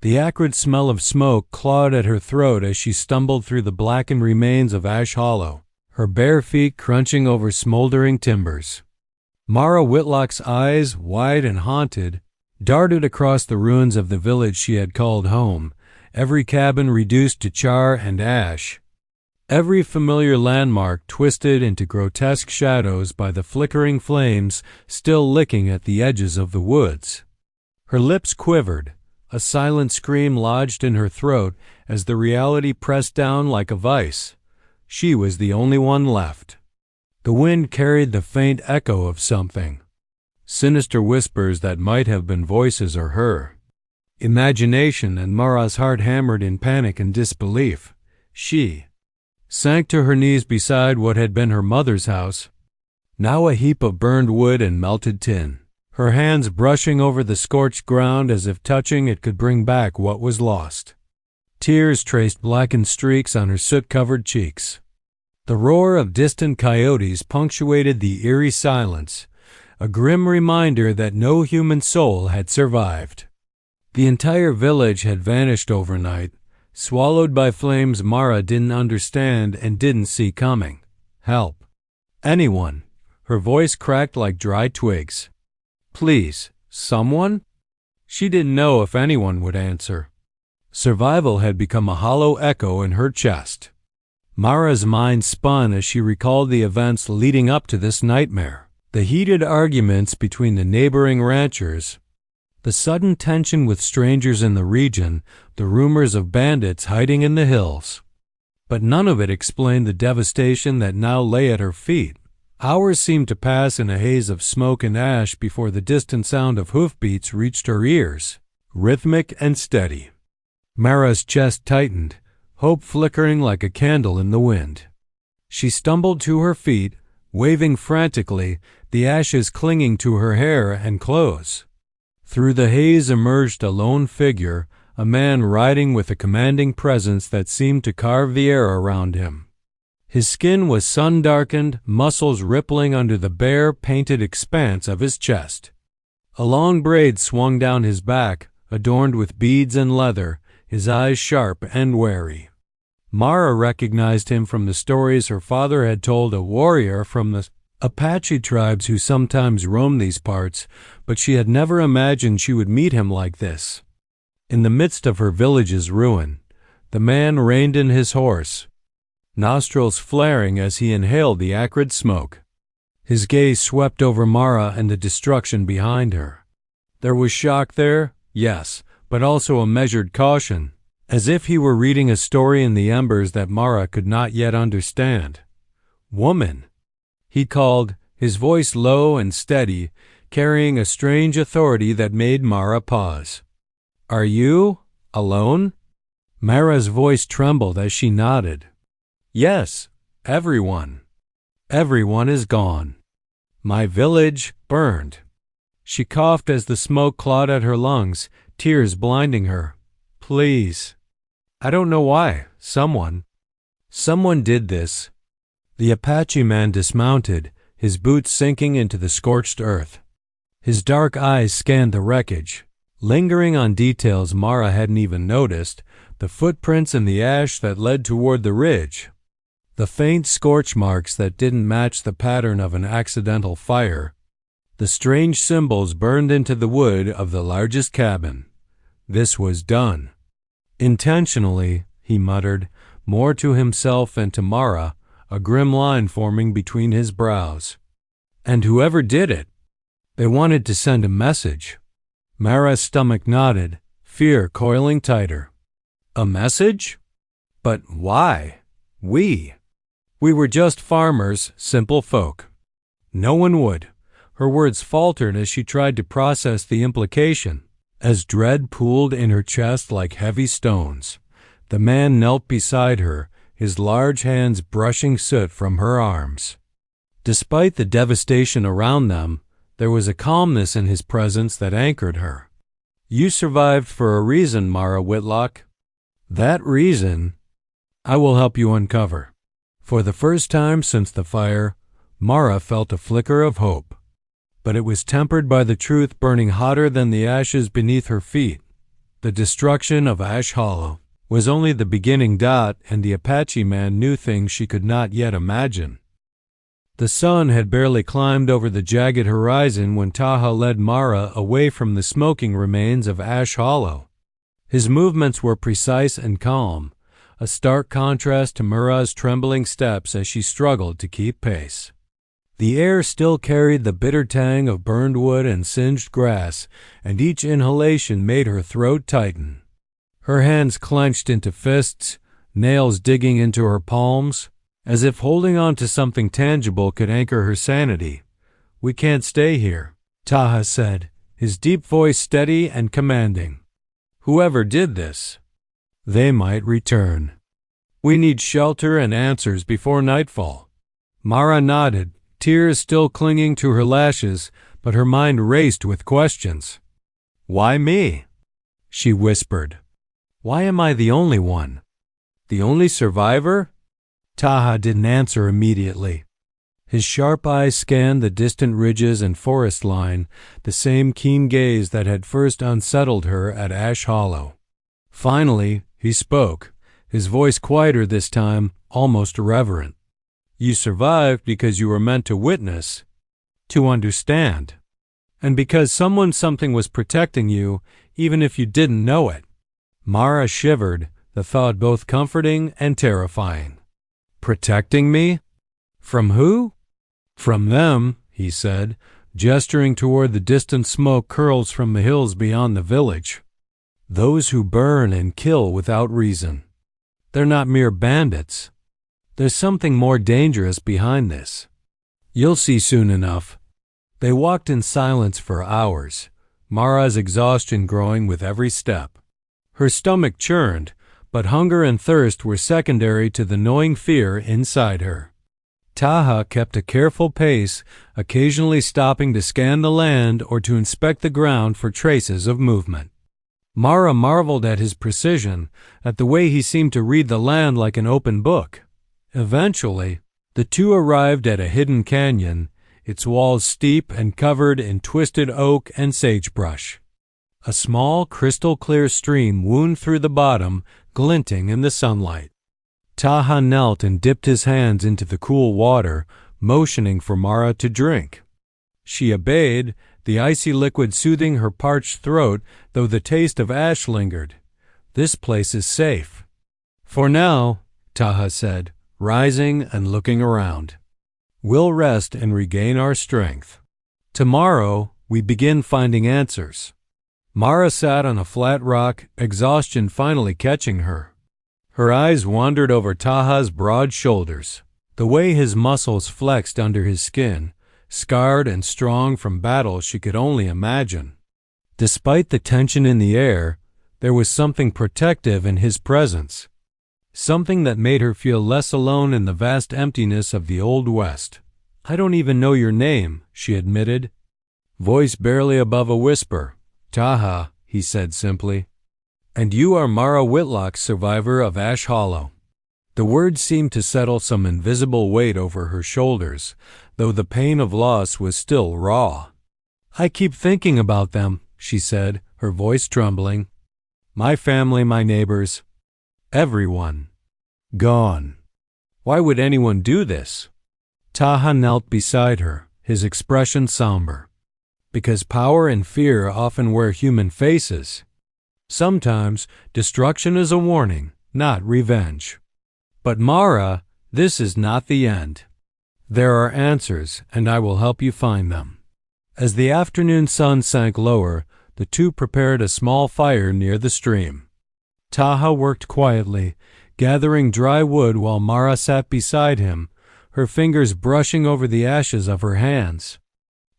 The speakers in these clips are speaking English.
The acrid smell of smoke clawed at her throat as she stumbled through the blackened remains of Ash Hollow, her bare feet crunching over smoldering timbers. Mara Whitlock's eyes, wide and haunted, darted across the ruins of the village she had called home, every cabin reduced to char and ash, every familiar landmark twisted into grotesque shadows by the flickering flames still licking at the edges of the woods. Her lips quivered, a silent scream lodged in her throat as the reality pressed down like a vice. She was the only one left. The wind carried the faint echo of something, sinister whispers that might have been voices or her imagination, and Mara's heart hammered in panic and disbelief. She sank to her knees beside what had been her mother's house, now a heap of burned wood and melted tin, her hands brushing over the scorched ground as if touching it could bring back what was lost. Tears traced blackened streaks on her soot-covered cheeks. The roar of distant coyotes punctuated the eerie silence, a grim reminder that no human soul had survived. The entire village had vanished overnight, swallowed by flames Mara didn't understand and didn't see coming. Help. Anyone. Her voice cracked like dry twigs. Please, someone? She didn't know if anyone would answer. Survival had become a hollow echo in her chest. Mara's mind spun as she recalled the events leading up to this nightmare. The heated arguments between the neighboring ranchers, the sudden tension with strangers in the region, the rumors of bandits hiding in the hills. But none of it explained the devastation that now lay at her feet. Hours seemed to pass in a haze of smoke and ash before the distant sound of hoofbeats reached her ears, rhythmic and steady. Mara's chest tightened, hope flickering like a candle in the wind. She stumbled to her feet, waving frantically, the ashes clinging to her hair and clothes. Through the haze emerged a lone figure, a man riding with a commanding presence that seemed to carve the air around him. His skin was sun-darkened, muscles rippling under the bare, painted expanse of his chest. A long braid swung down his back, adorned with beads and leather, his eyes sharp and wary. Mara recognized him from the stories her father had told, a warrior from the Apache tribes who sometimes roamed these parts, but she had never imagined she would meet him like this. In the midst of her village's ruin, the man reined in his horse, nostrils flaring as he inhaled the acrid smoke. His gaze swept over Mara and the destruction behind her. There was shock there, yes, but also a measured caution, as if he were reading a story in the embers that Mara could not yet understand. Woman, he called, his voice low and steady, carrying a strange authority that made Mara pause. Are you alone? Mara's voice trembled as she nodded. Yes, everyone. Everyone is gone. My village burned. She coughed as the smoke clawed at her lungs, tears blinding her. Please. I don't know why. Someone did this. The Apache man dismounted, his boots sinking into the scorched earth. His dark eyes scanned the wreckage, lingering on details Mara hadn't even noticed, the footprints in the ash that led toward the ridge, the faint scorch marks that didn't match the pattern of an accidental fire, the strange symbols burned into the wood of the largest cabin. This was done. Intentionally, he muttered, more to himself and to Mara, a grim line forming between his brows. And whoever did it, they wanted to send a message. Mara's stomach knotted, fear coiling tighter. A message? But why? We were just farmers, simple folk. No one would. Her words faltered as she tried to process the implication. As dread pooled in her chest like heavy stones, the man knelt beside her, his large hands brushing soot from her arms. Despite the devastation around them, there was a calmness in his presence that anchored her. You survived for a reason, Mara Whitlock. That reason I will help you uncover. For the first time since the fire, Mara felt a flicker of hope. But it was tempered by the truth burning hotter than the ashes beneath her feet. The destruction of Ash Hollow was only the beginning. And the Apache man knew things she could not yet imagine. The sun had barely climbed over the jagged horizon when Taha led Mara away from the smoking remains of Ash Hollow. His movements were precise and calm, a stark contrast to Mara's trembling steps as she struggled to keep pace. The air still carried the bitter tang of burned wood and singed grass, and each inhalation made her throat tighten. Her hands clenched into fists, nails digging into her palms, as if holding on to something tangible could anchor her sanity. "We can't stay here," Taha said, his deep voice steady and commanding. "Whoever did this, they might return. We need shelter and answers before nightfall." Mara nodded, tears still clinging to her lashes, but her mind raced with questions. "Why me?" she whispered. "Why am I the only one? The only survivor?" Taha didn't answer immediately. His sharp eyes scanned the distant ridges and forest line, the same keen gaze that had first unsettled her at Ash Hollow. Finally, he spoke, his voice quieter this time, almost reverent. "You survived because you were meant to witness, to understand, and because something was protecting you, even if you didn't know it." Mara shivered, the thought both comforting and terrifying. "Protecting me? From who?" "From them," he said, gesturing toward the distant smoke curls from the hills beyond the village. "Those who burn and kill without reason. They're not mere bandits. There's something more dangerous behind this. You'll see soon enough." They walked in silence for hours, Mara's exhaustion growing with every step. Her stomach churned, but hunger and thirst were secondary to the gnawing fear inside her. Taha kept a careful pace, occasionally stopping to scan the land or to inspect the ground for traces of movement. Mara marveled at his precision, at the way he seemed to read the land like an open book. Eventually, the two arrived at a hidden canyon, its walls steep and covered in twisted oak and sagebrush. A small, crystal-clear stream wound through the bottom, glinting in the sunlight. Taha knelt and dipped his hands into the cool water, motioning for Mara to drink. She obeyed, the icy liquid soothing her parched throat, though the taste of ash lingered. "This place is safe." "For now," Taha said, rising and looking around. "We'll rest and regain our strength. Tomorrow, we begin finding answers." Mara sat on a flat rock, exhaustion finally catching her. Her eyes wandered over Taha's broad shoulders, the way his muscles flexed under his skin, scarred and strong from battles she could only imagine. Despite the tension in the air, there was something protective in his presence, something that made her feel less alone in the vast emptiness of the Old West. "I don't even know your name," she admitted, voice barely above a whisper. "Taha," he said simply. "And you are Mara Whitlock, survivor of Ash Hollow." The words seemed to settle some invisible weight over her shoulders, though the pain of loss was still raw. "I keep thinking about them," she said, her voice trembling. "My family, my neighbors, everyone. Gone. Why would anyone do this?" Taha knelt beside her, his expression somber. "Because power and fear often wear human faces. Sometimes destruction is a warning, not revenge. But Mara, this is not the end. There are answers, and I will help you find them." As the afternoon sun sank lower, the two prepared a small fire near the stream. Taha worked quietly, gathering dry wood while Mara sat beside him, her fingers brushing over the ashes of her hands.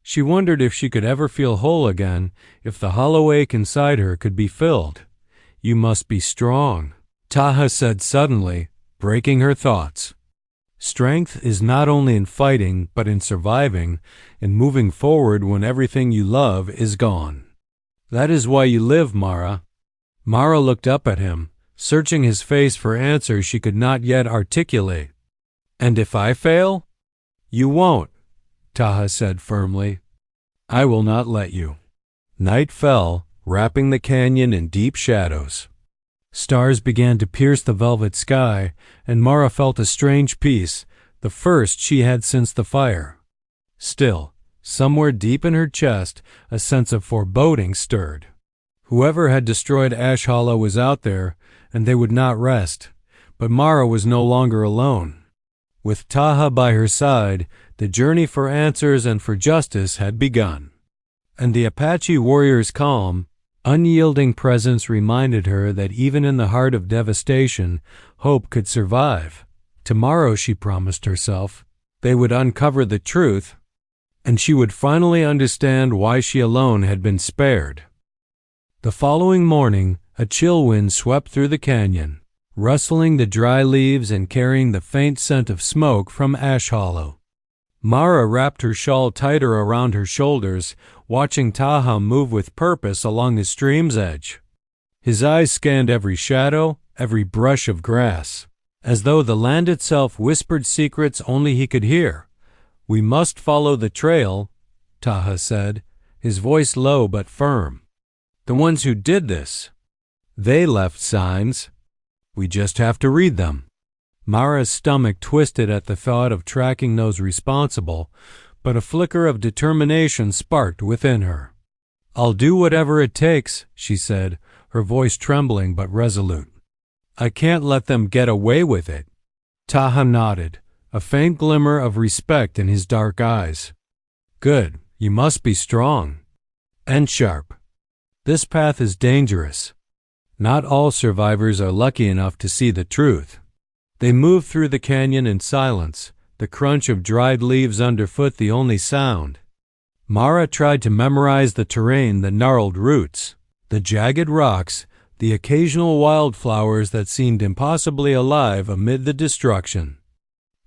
She wondered if she could ever feel whole again, if the hollow ache inside her could be filled. "You must be strong," Taha said suddenly, breaking her thoughts. "Strength is not only in fighting, but in surviving, in moving forward when everything you love is gone. That is why you live, Mara." Mara looked up at him, searching his face for answers she could not yet articulate. "And if I fail?" "You won't," Taha said firmly. "I will not let you." Night fell, wrapping the canyon in deep shadows. Stars began to pierce the velvet sky, and Mara felt a strange peace, the first she had since the fire. Still, somewhere deep in her chest, a sense of foreboding stirred. Whoever had destroyed Ash Hollow was out there, and they would not rest. But Mara was no longer alone. With Taha by her side, the journey for answers and for justice had begun. And the Apache warrior's calm, unyielding presence reminded her that even in the heart of devastation, hope could survive. Tomorrow, she promised herself, they would uncover the truth, and she would finally understand why she alone had been spared. The following morning, a chill wind swept through the canyon, rustling the dry leaves and carrying the faint scent of smoke from Ash Hollow. Mara wrapped her shawl tighter around her shoulders, watching Taha move with purpose along the stream's edge. His eyes scanned every shadow, every brush of grass, as though the land itself whispered secrets only he could hear. "We must follow the trail," Taha said, his voice low but firm. "The ones who did this, they left signs. We just have to read them." Mara's stomach twisted at the thought of tracking those responsible, but a flicker of determination sparked within her. "I'll do whatever it takes," she said, her voice trembling but resolute. "I can't let them get away with it." Taha nodded, a faint glimmer of respect in his dark eyes. "Good, you must be strong. And sharp. This path is dangerous. Not all survivors are lucky enough to see the truth." They moved through the canyon in silence, the crunch of dried leaves underfoot the only sound. Mara tried to memorize the terrain, the gnarled roots, the jagged rocks, the occasional wildflowers that seemed impossibly alive amid the destruction.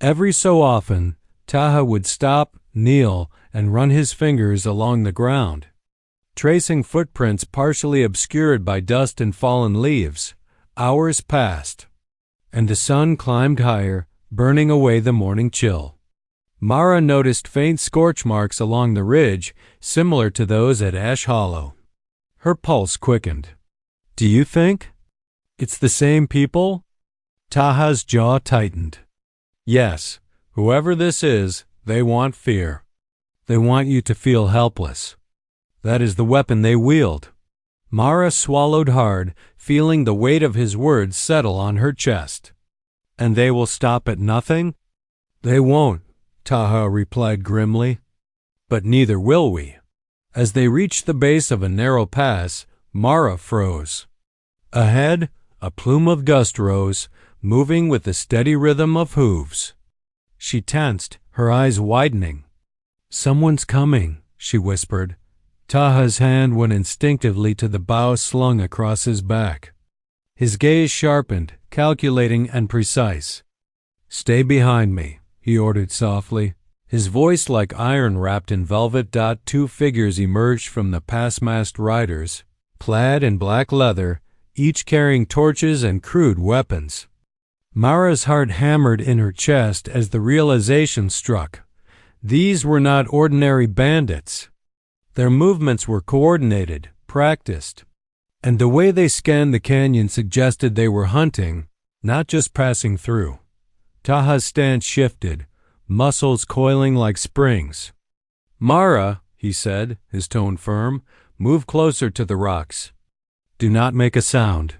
Every so often, Taha would stop, kneel, and run his fingers along the ground, tracing footprints partially obscured by dust and fallen leaves. Hours passed, and the sun climbed higher, burning away the morning chill. Mara noticed faint scorch marks along the ridge, similar to those at Ash Hollow. Her pulse quickened. "Do you think it's the same people?" Taha's jaw tightened. "Yes, whoever this is, they want fear. They want you to feel helpless. That is the weapon they wield." Mara swallowed hard, feeling the weight of his words settle on her chest. "And they will stop at nothing?" "They won't," Taha replied grimly. "But neither will we." As they reached the base of a narrow pass, Mara froze. Ahead, a plume of dust rose, moving with the steady rhythm of hooves. She tensed, her eyes widening. "Someone's coming," she whispered. Taha's hand went instinctively to the bow slung across his back. His gaze sharpened, calculating and precise. "Stay behind me," he ordered softly. His voice like iron wrapped in velvet. Two figures emerged from the past-mast riders, clad in black leather, each carrying torches and crude weapons. Mara's heart hammered in her chest as the realization struck. These were not ordinary bandits. Their movements were coordinated, practiced, and the way they scanned the canyon suggested they were hunting, not just passing through. Taha's stance shifted, muscles coiling like springs. "Mara," he said, his tone firm, "move closer to the rocks. Do not make a sound."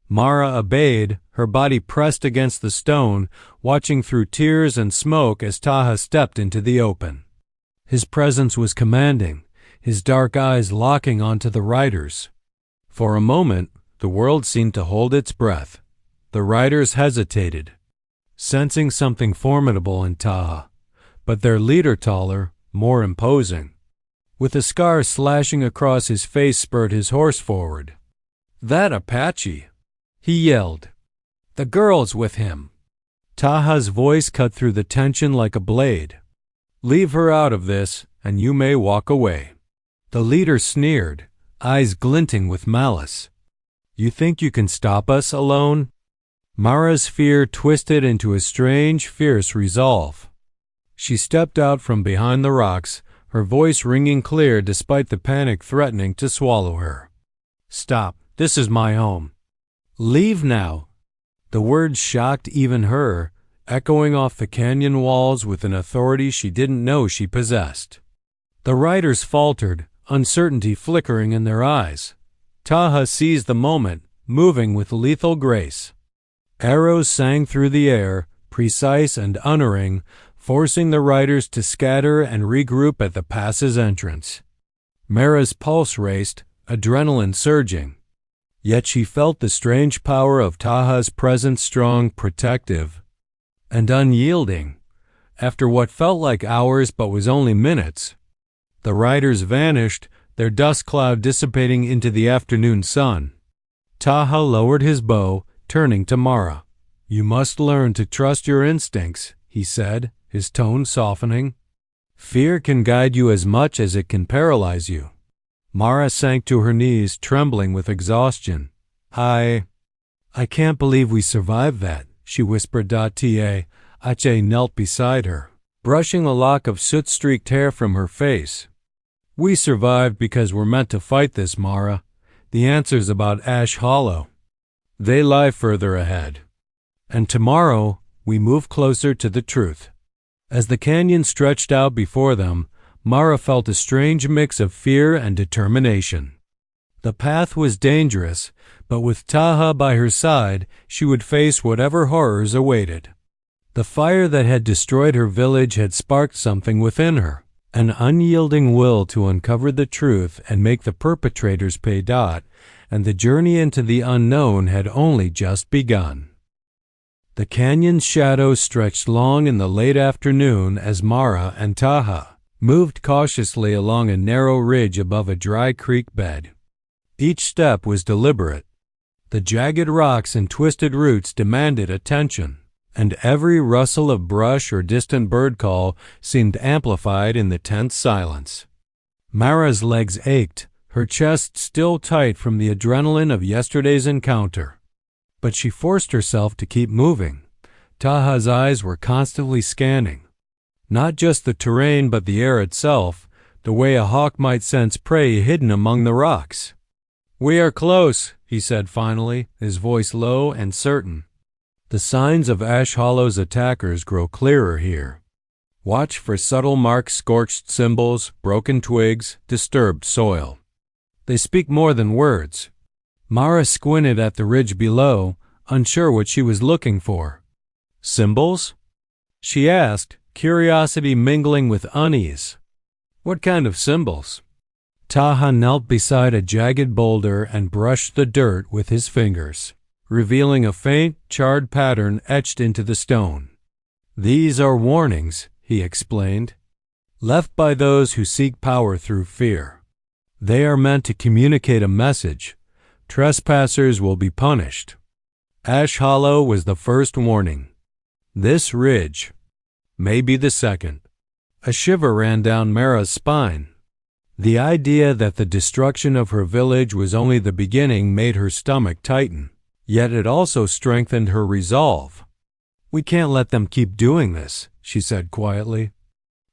Mara obeyed, her body pressed against the stone, watching through tears and smoke as Taha stepped into the open. His presence was commanding, his dark eyes locking onto the riders. For a moment, the world seemed to hold its breath. The riders hesitated, sensing something formidable in Taha, but their leader taller, more imposing. With a scar slashing across his face, spurred his horse forward. "That Apache!" he yelled. "The girl's with him." Taha's voice cut through the tension like a blade. "Leave her out of this, and you may walk away." The leader sneered, eyes glinting with malice. "You think you can stop us alone?" Mara's fear twisted into a strange, fierce resolve. She stepped out from behind the rocks, her voice ringing clear despite the panic threatening to swallow her. Stop. This is my home. Leave now." The words shocked even her, echoing off the canyon walls with an authority she didn't know she possessed. The riders faltered, uncertainty flickering in their eyes. Taha seized the moment, moving with lethal grace. Arrows sang through the air, precise and unerring, forcing the riders to scatter and regroup at the pass's entrance. Mara's pulse raced, adrenaline surging. Yet she felt the strange power of Taha's presence, strong, protective, and unyielding. After what felt like hours but was only minutes, the riders vanished, their dust cloud dissipating into the afternoon sun. Taha lowered his bow, turning to Mara. "You must learn to trust your instincts," he said, his tone softening. "Fear can guide you as much as it can paralyze you." Mara sank to her knees, trembling with exhaustion. I can't believe we survived that," she whispered. Apache knelt beside her, brushing a lock of soot-streaked hair from her face. "We survived because we're meant to fight this, Mara. The answer's about Ash Hollow. They lie further ahead. And tomorrow, we move closer to the truth." As the canyon stretched out before them, Mara felt a strange mix of fear and determination. The path was dangerous, but with Taha by her side, she would face whatever horrors awaited. The fire that had destroyed her village had sparked something within her, an unyielding will to uncover the truth and make the perpetrators pay. And the journey into the unknown had only just begun. The canyon's shadows stretched long in the late afternoon as Mara and Taha moved cautiously along a narrow ridge above a dry creek bed. Each step was deliberate. The jagged rocks and twisted roots demanded attention, and every rustle of brush or distant bird call seemed amplified in the tense silence. Mara's legs ached, her chest still tight from the adrenaline of yesterday's encounter. But she forced herself to keep moving. Taha's eyes were constantly scanning, not just the terrain but the air itself, the way a hawk might sense prey hidden among the rocks. "We are close," he said finally, his voice low and certain. "The signs of Ash Hollow's attackers grow clearer here. Watch for subtle marks, scorched symbols, broken twigs, disturbed soil. They speak more than words." Mara squinted at the ridge below, unsure what she was looking for. "Symbols?" she asked, curiosity mingling with unease. "What kind of symbols?" Taha knelt beside a jagged boulder and brushed the dirt with his fingers, revealing a faint, charred pattern etched into the stone. "These are warnings," he explained, "left by those who seek power through fear. They are meant to communicate a message. Trespassers will be punished. Ash Hollow was the first warning. This ridge may be the second." A shiver ran down Mara's spine. The idea that the destruction of her village was only the beginning made her stomach tighten, yet it also strengthened her resolve. "We can't let them keep doing this," she said quietly.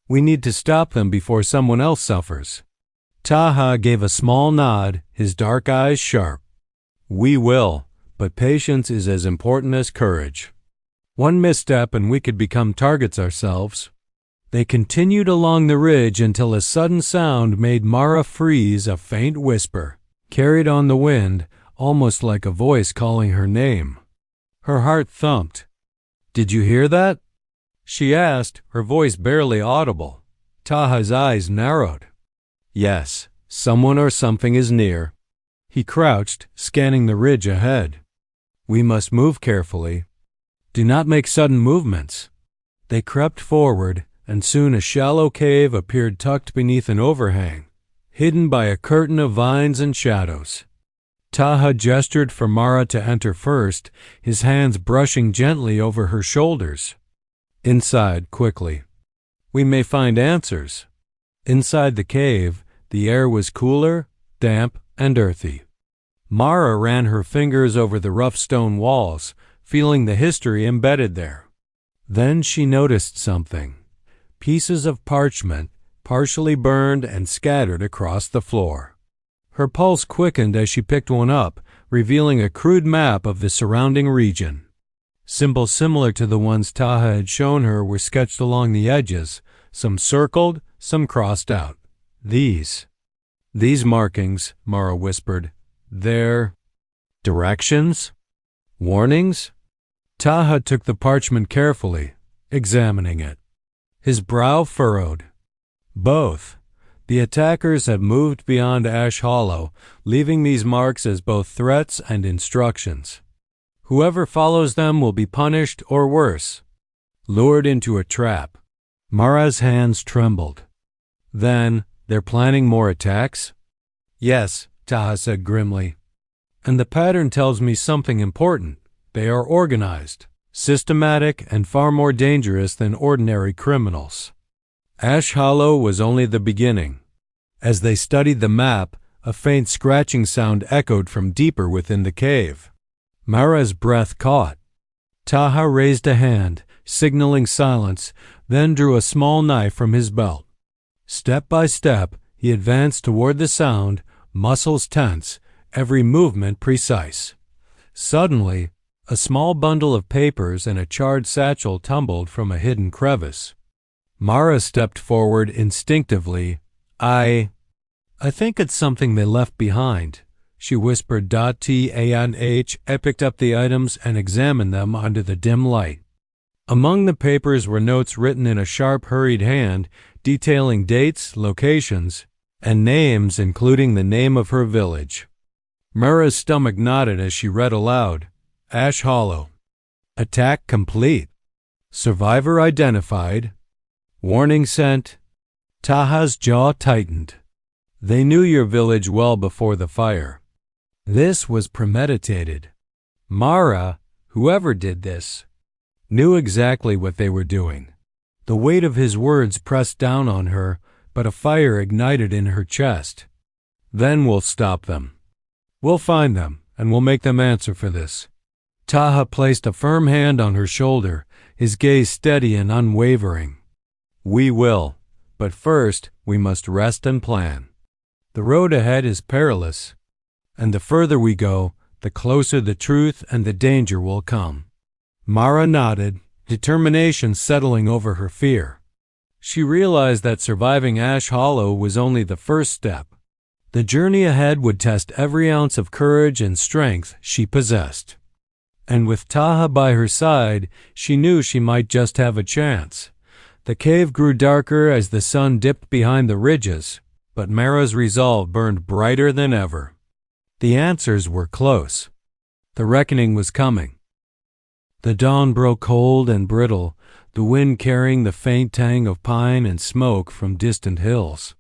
"We need to stop them before someone else suffers." Taha gave a small nod, his dark eyes sharp. "We will, but patience is as important as courage. One misstep and we could become targets ourselves." They continued along the ridge until a sudden sound made Mara freeze, a faint whisper, carried on the wind, almost like a voice calling her name. Her heart thumped. "Did you hear that?" she asked, her voice barely audible. Taha's eyes narrowed. "Yes, someone or something is near." He crouched, scanning the ridge ahead. "We must move carefully. Do not make sudden movements." They crept forward, and soon a shallow cave appeared tucked beneath an overhang, hidden by a curtain of vines and shadows. Taha gestured for Mara to enter first, his hands brushing gently over her shoulders. "Inside, quickly. We may find answers." Inside the cave, the air was cooler, damp, and earthy. Mara ran her fingers over the rough stone walls, feeling the history embedded there. Then she noticed something. Pieces of parchment, partially burned and scattered across the floor. Her pulse quickened as she picked one up, revealing a crude map of the surrounding region. Symbols similar to the ones Taha had shown her were sketched along the edges, some circled, some crossed out. These markings, Mara whispered, they're directions? Warnings? Taha took the parchment carefully, examining it. His brow furrowed. Both. The attackers have moved beyond Ash Hollow, leaving these marks as both threats and instructions. Whoever follows them will be punished or worse, lured into a trap. Mara's hands trembled. Then, they're planning more attacks? Yes, Taha said grimly. And the pattern tells me something important. They are organized, systematic, and far more dangerous than ordinary criminals. Ash Hollow was only the beginning. As they studied the map, a faint scratching sound echoed from deeper within the cave. Mara's breath caught. Taha raised a hand, signaling silence, then drew a small knife from his belt. Step by step, he advanced toward the sound, muscles tense, every movement precise. Suddenly, a small bundle of papers and a charred satchel tumbled from a hidden crevice. Mara stepped forward instinctively. I think it's something they left behind, she whispered. Taha picked up the items and examined them under the dim light. Among the papers were notes written in a sharp, hurried hand, detailing dates, locations, and names, including the name of her village. Mara's stomach knotted as she read aloud. Ash Hollow. Attack complete. Survivor identified. Warning sent. Taha's jaw tightened. They knew your village well before the fire. This was premeditated. Mara, whoever did this, knew exactly what they were doing. The weight of his words pressed down on her, but a fire ignited in her chest. Then we'll stop them. We'll find them, and we'll make them answer for this. Taha placed a firm hand on her shoulder, his gaze steady and unwavering. We will, but first we must rest and plan. The road ahead is perilous, and the further we go, the closer the truth and the danger will come. Mara nodded, determination settling over her fear. She realized that surviving Ash Hollow was only the first step. The journey ahead would test every ounce of courage and strength she possessed. And with Taha by her side, she knew she might just have a chance. The cave grew darker as the sun dipped behind the ridges, but Mara's resolve burned brighter than ever. The answers were close. The reckoning was coming. The dawn broke cold and brittle, the wind carrying the faint tang of pine and smoke from distant hills.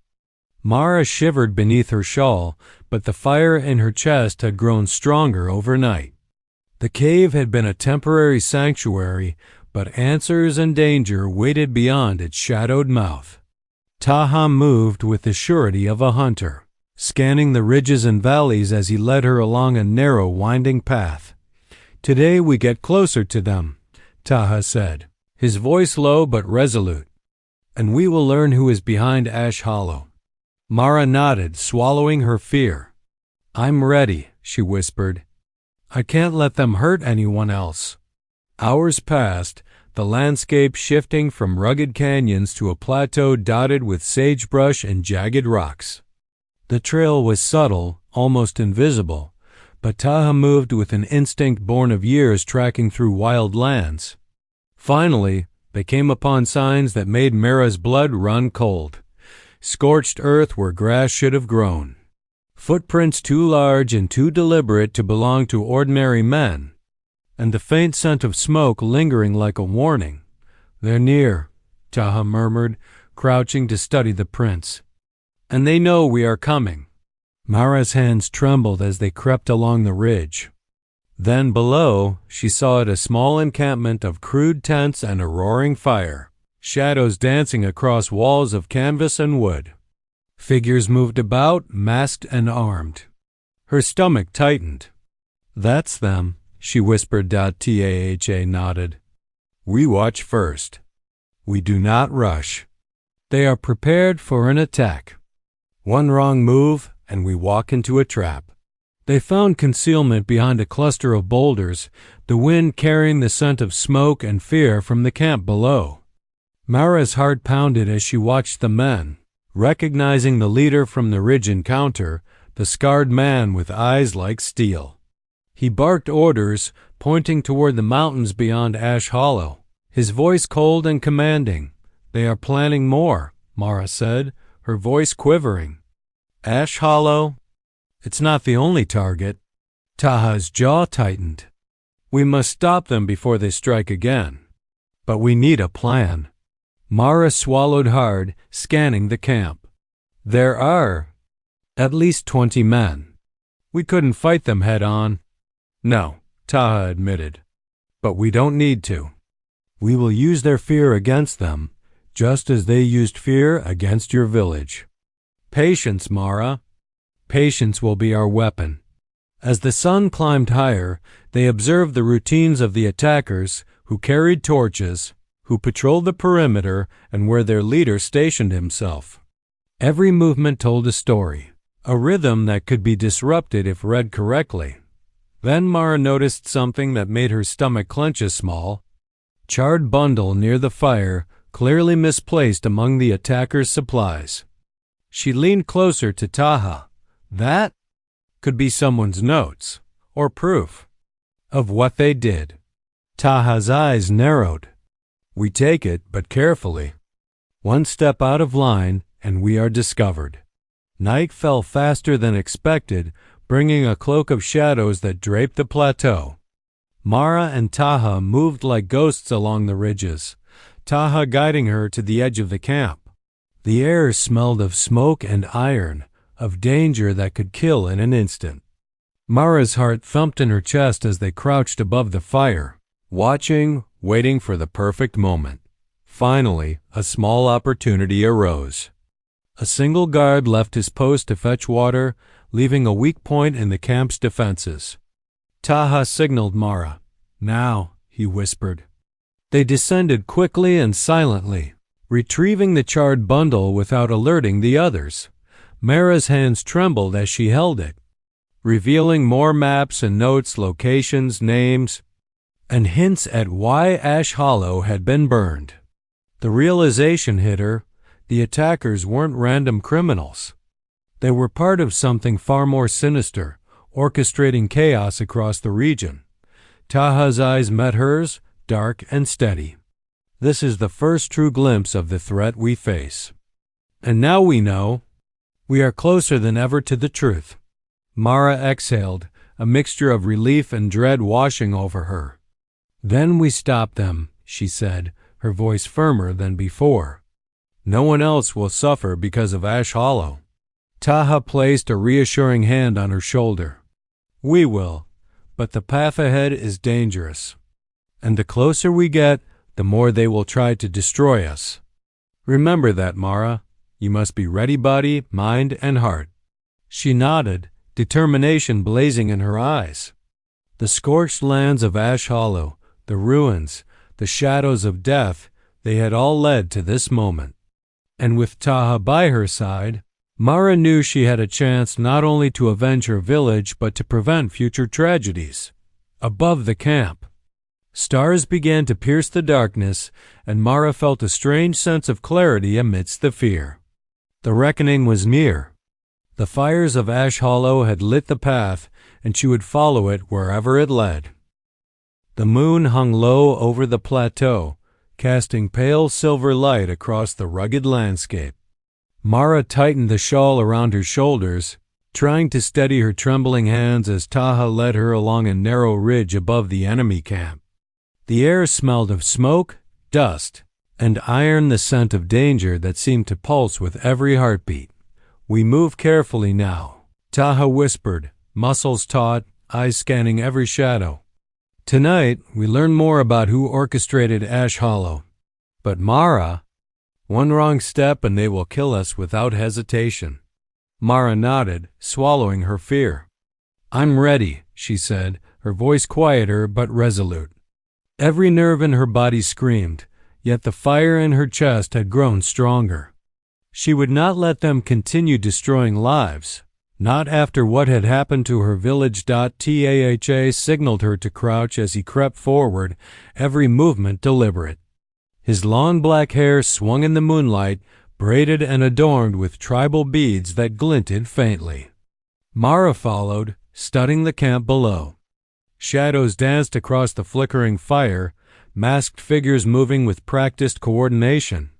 Mara shivered beneath her shawl, but the fire in her chest had grown stronger overnight. The cave had been a temporary sanctuary, but answers and danger waited beyond its shadowed mouth. Taha moved with the surety of a hunter, scanning the ridges and valleys as he led her along a narrow, winding path. Today we get closer to them, Taha said, his voice low but resolute, and we will learn who is behind Ash Hollow. Mara nodded, swallowing her fear. I'm ready, she whispered. I can't let them hurt anyone else. Hours passed, the landscape shifting from rugged canyons to a plateau dotted with sagebrush and jagged rocks. The trail was subtle, almost invisible, but Taha moved with an instinct born of years tracking through wild lands. Finally, they came upon signs that made Mara's blood run cold. Scorched earth where grass should have grown. Footprints too large and too deliberate to belong to ordinary men. And the faint scent of smoke lingering like a warning. They're near, Taha murmured, crouching to study the prints. And they know we are coming. Mara's hands trembled as they crept along the ridge. Then below, she saw a small encampment of crude tents and a roaring fire, shadows dancing across walls of canvas and wood. Figures moved about, masked and armed. Her stomach tightened. That's them, she whispered. Taha nodded. We watch first. We do not rush. They are prepared for an attack. One wrong move, and we walk into a trap." They found concealment behind a cluster of boulders, the wind carrying the scent of smoke and fear from the camp below. Mara's heart pounded as she watched the men, recognizing the leader from the ridge encounter, the scarred man with eyes like steel. He barked orders, pointing toward the mountains beyond Ash Hollow, his voice cold and commanding. "They are planning more," Mara said, her voice quivering. "Ash Hollow? It's not the only target." Taha's jaw tightened. "We must stop them before they strike again. But we need a plan." Mara swallowed hard, scanning the camp. "There are at least 20 men. We couldn't fight them head on." "No," Taha admitted. "But we don't need to. We will use their fear against them, just as they used fear against your village." "Patience, Mara. Patience will be our weapon." As the sun climbed higher, they observed the routines of the attackers, who carried torches, who patrolled the perimeter, and where their leader stationed himself. Every movement told a story, a rhythm that could be disrupted if read correctly. Then Mara noticed something that made her stomach clench a small, charred bundle near the fire, clearly misplaced among the attackers' supplies. She leaned closer to Taha. That could be someone's notes, or proof of what they did. Taha's eyes narrowed. "We take it, but carefully. One step out of line, and we are discovered." Night fell faster than expected, bringing a cloak of shadows that draped the plateau. Mara and Taha moved like ghosts along the ridges, Taha guiding her to the edge of the camp. The air smelled of smoke and iron, of danger that could kill in an instant. Mara's heart thumped in her chest as they crouched above the fire, watching, waiting for the perfect moment. Finally, a small opportunity arose. A single guard left his post to fetch water, leaving a weak point in the camp's defenses. Taha signaled Mara. "Now," he whispered. They descended quickly and silently, retrieving the charred bundle without alerting the others. Mara's hands trembled as she held it, revealing more maps and notes, locations, names, and hints at why Ash Hollow had been burned. The realization hit her: the attackers weren't random criminals. They were part of something far more sinister, orchestrating chaos across the region. Taha's eyes met hers, dark and steady. "This is the first true glimpse of the threat we face. And now we know. We are closer than ever to the truth." Mara exhaled, a mixture of relief and dread washing over her. "Then we stop them," she said, her voice firmer than before. "No one else will suffer because of Ash Hollow." Taha placed a reassuring hand on her shoulder. "We will, but the path ahead is dangerous. And the closer we get, the more they will try to destroy us. Remember that, Mara. You must be ready, body, mind, and heart." She nodded, determination blazing in her eyes. The scorched lands of Ash Hollow, the ruins, the shadows of death, they had all led to this moment. And with Taha by her side, Mara knew she had a chance not only to avenge her village but to prevent future tragedies. Above the camp, stars began to pierce the darkness, and Mara felt a strange sense of clarity amidst the fear. The reckoning was near. The fires of Ash Hollow had lit the path, and she would follow it wherever it led. The moon hung low over the plateau, casting pale silver light across the rugged landscape. Mara tightened the shawl around her shoulders, trying to steady her trembling hands as Taha led her along a narrow ridge above the enemy camp. The air smelled of smoke, dust, and iron, the scent of danger that seemed to pulse with every heartbeat. "We move carefully now," Taha whispered, muscles taut, eyes scanning every shadow. "Tonight, we learn more about who orchestrated Ash Hollow. But Mara, one wrong step and they will kill us without hesitation." Mara nodded, swallowing her fear. "I'm ready," she said, her voice quieter but resolute. Every nerve in her body screamed, yet the fire in her chest had grown stronger. She would not let them continue destroying lives, Not after what had happened to her village. Taha signaled her to crouch as he crept forward, every movement deliberate. His long black hair swung in the moonlight, braided and adorned with tribal beads that glinted faintly. Mara followed, studying the camp below. Shadows danced across the flickering fire, masked figures moving with practiced coordination.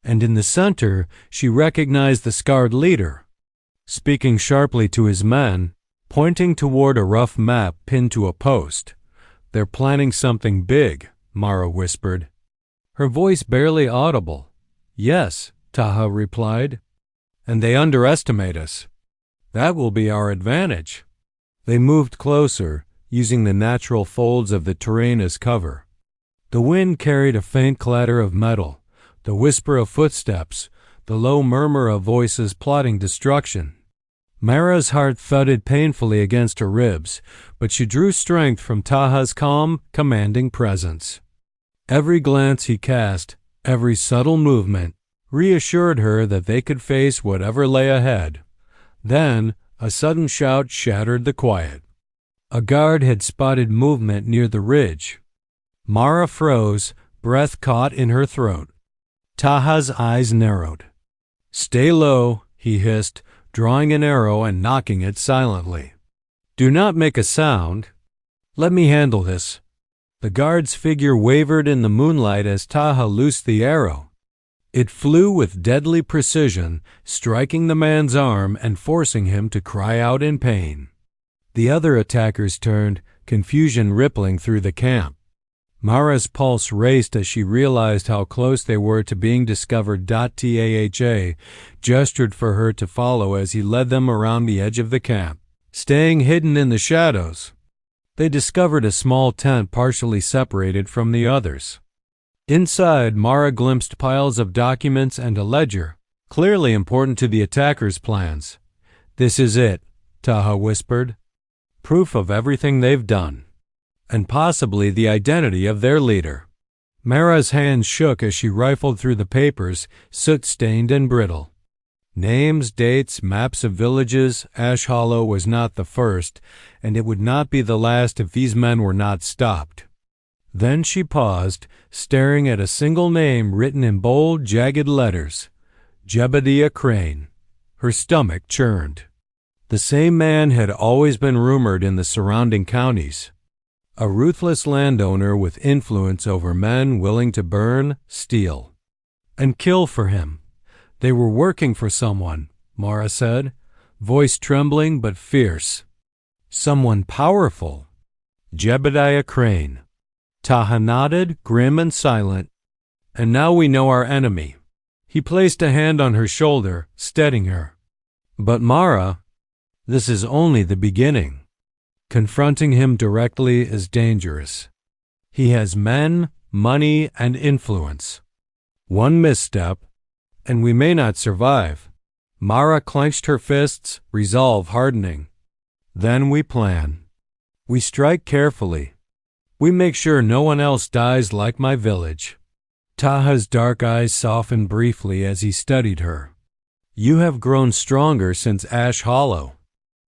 And in the center, she recognized the scarred leader. Speaking sharply to his men, pointing toward a rough map pinned to a post. "They're planning something big," Mara whispered, her voice barely audible. "Yes," Taha replied. "And they underestimate us. That will be our advantage." They moved closer, using the natural folds of the terrain as cover. The wind carried a faint clatter of metal, the whisper of footsteps, the low murmur of voices plotting destruction. Mara's heart thudded painfully against her ribs, but she drew strength from Taha's calm, commanding presence. Every glance he cast, every subtle movement, reassured her that they could face whatever lay ahead. Then, a sudden shout shattered the quiet. A guard had spotted movement near the ridge. Mara froze, breath caught in her throat. Taha's eyes narrowed. "Stay low," he hissed, drawing an arrow and knocking it silently. "Do not make a sound. Let me handle this." The guard's figure wavered in the moonlight as Taha loosed the arrow. It flew with deadly precision, striking the man's arm and forcing him to cry out in pain. The other attackers turned, confusion rippling through the camp. Mara's pulse raced as she realized how close they were to being discovered. Taha gestured for her to follow as he led them around the edge of the camp, staying hidden in the shadows. They discovered a small tent partially separated from the others. Inside, Mara glimpsed piles of documents and a ledger, clearly important to the attackers' plans. "This is it," Taha whispered. "Proof of everything they've done. And possibly the identity of their leader." Mara's hands shook as she rifled through the papers, soot-stained and brittle. Names, dates, maps of villages. Ash Hollow was not the first, and it would not be the last if these men were not stopped. Then she paused, staring at a single name written in bold, jagged letters. Jebediah Crane. Her stomach churned. The same man had always been rumored in the surrounding counties. A ruthless landowner with influence over men willing to burn, steal, and kill for him. They were working for someone, Mara said, voice trembling but fierce. Someone powerful. Jebediah Crane. Taha nodded, grim and silent. "And now we know our enemy." He placed a hand on her shoulder, steadying her. "But Mara, this is only the beginning. Confronting him directly is dangerous. He has men, money, and influence. One misstep, and we may not survive." Mara clenched her fists, resolve hardening. "Then we plan. We strike carefully. We make sure no one else dies like my village." Taha's dark eyes softened briefly as he studied her. "You have grown stronger since Ash Hollow.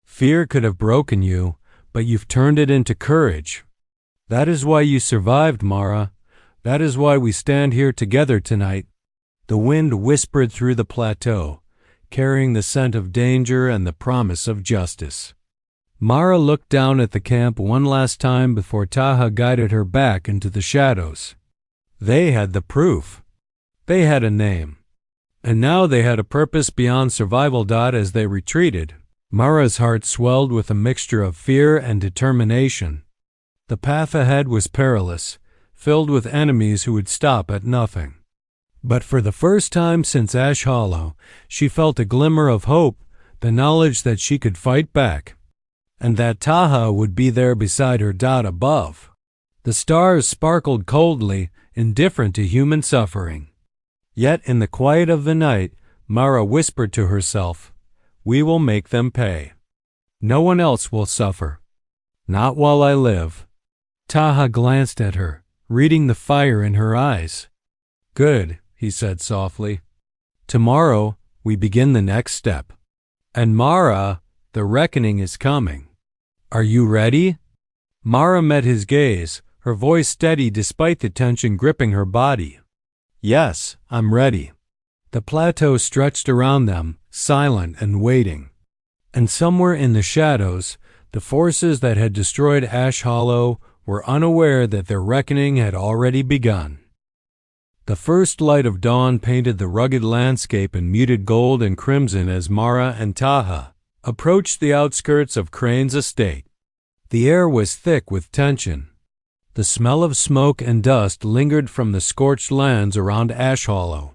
Fear could have broken you, but you've turned it into courage. That is why you survived, Mara. That is why we stand here together tonight." The wind whispered through the plateau, carrying the scent of danger and the promise of justice. Mara looked down at the camp one last time before Taha guided her back into the shadows. They had the proof. They had a name. And now they had a purpose beyond survival. As they retreated, Mara's heart swelled with a mixture of fear and determination. The path ahead was perilous, filled with enemies who would stop at nothing. But for the first time since Ash Hollow, she felt a glimmer of hope, the knowledge that she could fight back, and that Taha would be there beside her. Above, the stars sparkled coldly, indifferent to human suffering. Yet in the quiet of the night, Mara whispered to herself, "We will make them pay. No one else will suffer. Not while I live." Taha glanced at her, reading the fire in her eyes. "Good," he said softly. "Tomorrow we begin the next step." And Mara, The reckoning is coming. Are you ready? Mara met his gaze, her voice steady despite the tension gripping her body. Yes, I'm ready. The plateau stretched around them, silent and waiting. And somewhere in the shadows, the forces that had destroyed Ash Hollow were unaware that their reckoning had already begun. The first light of dawn painted the rugged landscape in muted gold and crimson as Mara and Taha approached the outskirts of Crane's estate. The air was thick with tension. The smell of smoke and dust lingered from the scorched lands around Ash Hollow.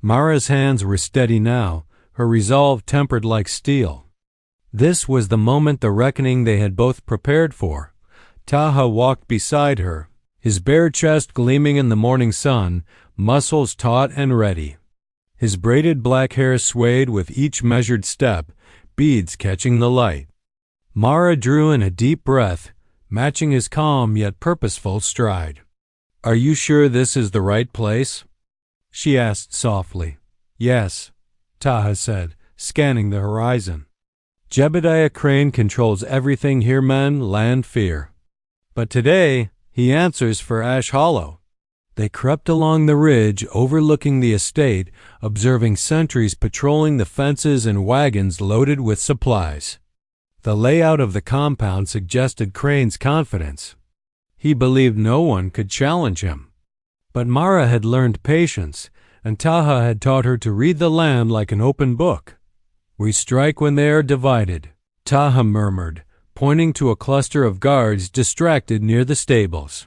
Mara's hands were steady now, her resolve tempered like steel. This was the moment the reckoning they had both prepared for. Taha walked beside her, his bare chest gleaming in the morning sun, muscles taut and ready. His braided black hair swayed with each measured step, beads catching the light. Mara drew in a deep breath, matching his calm yet purposeful stride. "Are you sure this is the right place?" she asked softly. "Yes," Taha said, scanning the horizon. "Jebediah Crane controls everything here, men, land, fear. But today, he answers for Ash Hollow." They crept along the ridge overlooking the estate, observing sentries patrolling the fences and wagons loaded with supplies. The layout of the compound suggested Crane's confidence. He believed no one could challenge him. But Mara had learned patience, and Taha had taught her to read the land like an open book. "We strike when they are divided," Taha murmured, pointing to a cluster of guards distracted near the stables.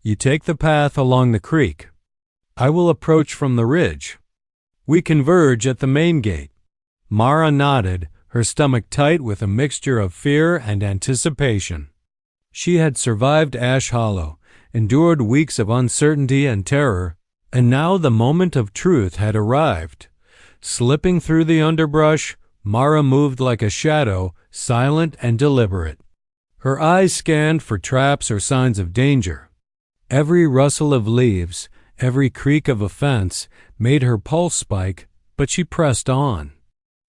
"You take the path along the creek. I will approach from the ridge. We converge at the main gate." Mara nodded, her stomach tight with a mixture of fear and anticipation. She had survived Ash Hollow, endured weeks of uncertainty and terror, and now the moment of truth had arrived. Slipping through the underbrush, Mara moved like a shadow, silent and deliberate. Her eyes scanned for traps or signs of danger. Every rustle of leaves, every creak of a fence made her pulse spike, but she pressed on.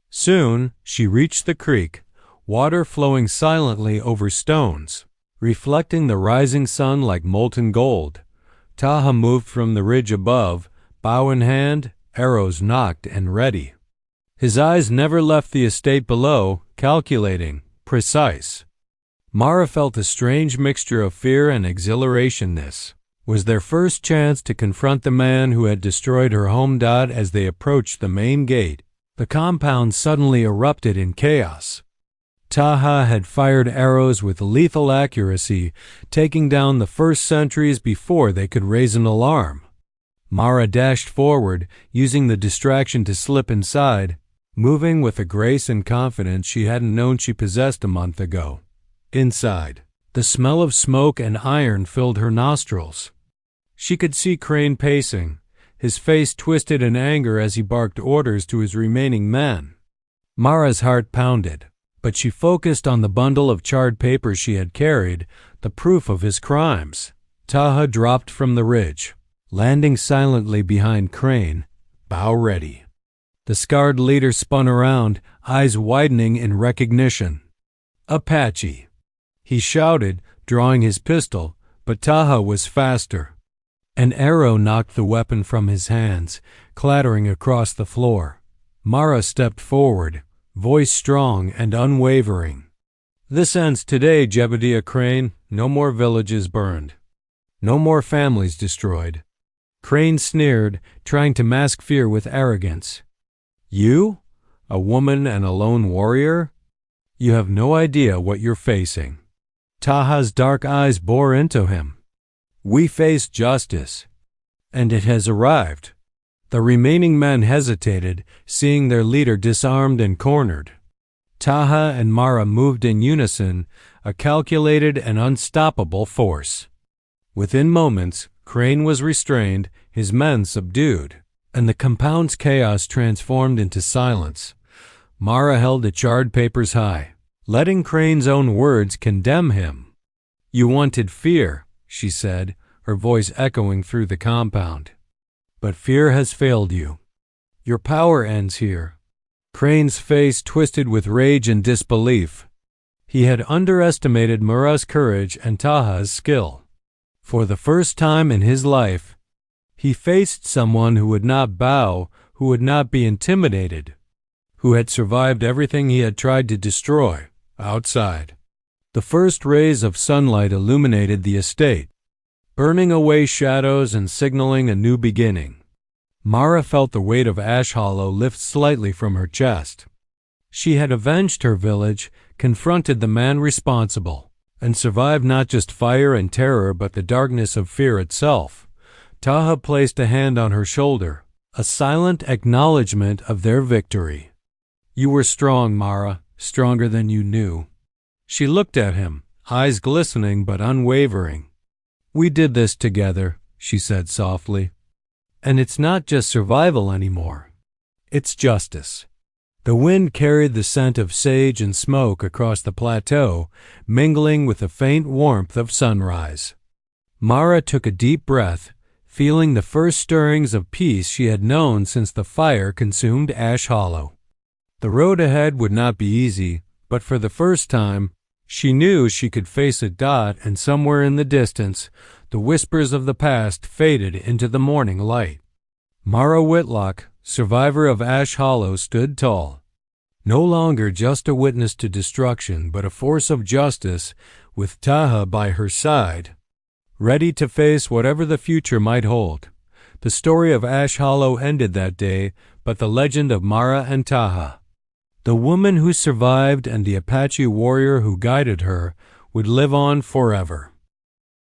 Soon she reached the creek, water flowing silently over stones, reflecting the rising sun like molten gold. Taha moved from the ridge above, bow in hand, arrows nocked and ready. His eyes never left the estate below, calculating, precise. Mara felt a strange mixture of fear and exhilaration. This was their first chance to confront the man who had destroyed her home. As they approached the main gate, the compound suddenly erupted in chaos. Taha had fired arrows with lethal accuracy, taking down the first sentries before they could raise an alarm. Mara dashed forward, using the distraction to slip inside, moving with a grace and confidence she hadn't known she possessed a month ago. Inside, the smell of smoke and iron filled her nostrils. She could see Crane pacing, his face twisted in anger as he barked orders to his remaining men. Mara's heart pounded, but she focused on the bundle of charred papers she had carried, the proof of his crimes. Taha dropped from the ridge, landing silently behind Crane, bow ready. The scarred leader spun around, eyes widening in recognition. "Apache!" He shouted, drawing his pistol, but Taha was faster. An arrow knocked the weapon from his hands, clattering across the floor. Mara stepped forward, voice strong and unwavering. "This ends today, Jebediah Crane. No more villages burned. No more families destroyed." Crane sneered, trying to mask fear with arrogance. "You? A woman and a lone warrior? You have no idea what you're facing." Taha's dark eyes bore into him. "We face justice, and it has arrived." The remaining men hesitated, seeing their leader disarmed and cornered. Taha and Mara moved in unison, a calculated and unstoppable force. Within moments, Crane was restrained, his men subdued, and the compound's chaos transformed into silence. Mara held the charred papers high, letting Crane's own words condemn him. "You wanted fear," she said, her voice echoing through the compound. "But fear has failed you. Your power ends here. Crane's face twisted with rage and disbelief. He had underestimated Mura's courage and Taha's skill. For the first time in his life, he faced someone who would not bow, who would not be intimidated, who had survived everything he had tried to destroy, outside. The first rays of sunlight illuminated the estate, burning away shadows and signaling a new beginning. Mara felt the weight of Ash Hollow lift slightly from her chest. She had avenged her village, confronted the man responsible, and survived not just fire and terror but the darkness of fear itself. Taha placed a hand on her shoulder, a silent acknowledgement of their victory. "You were strong, Mara, stronger than you knew." She looked at him, eyes glistening but unwavering. "We did this together," she said softly. "And it's not just survival anymore. It's justice." The wind carried the scent of sage and smoke across the plateau, mingling with the faint warmth of sunrise. Mara took a deep breath, feeling the first stirrings of peace she had known since the fire consumed Ash Hollow. The road ahead would not be easy, but for the first time, she knew she could face it. And somewhere in the distance, the whispers of the past faded into the morning light. Mara Whitlock, survivor of Ash Hollow, stood tall, no longer just a witness to destruction, but a force of justice, with Taha by her side, ready to face whatever the future might hold. The story of Ash Hollow ended that day, but the legend of Mara and Taha, the woman who survived and the Apache warrior who guided her, would live on forever.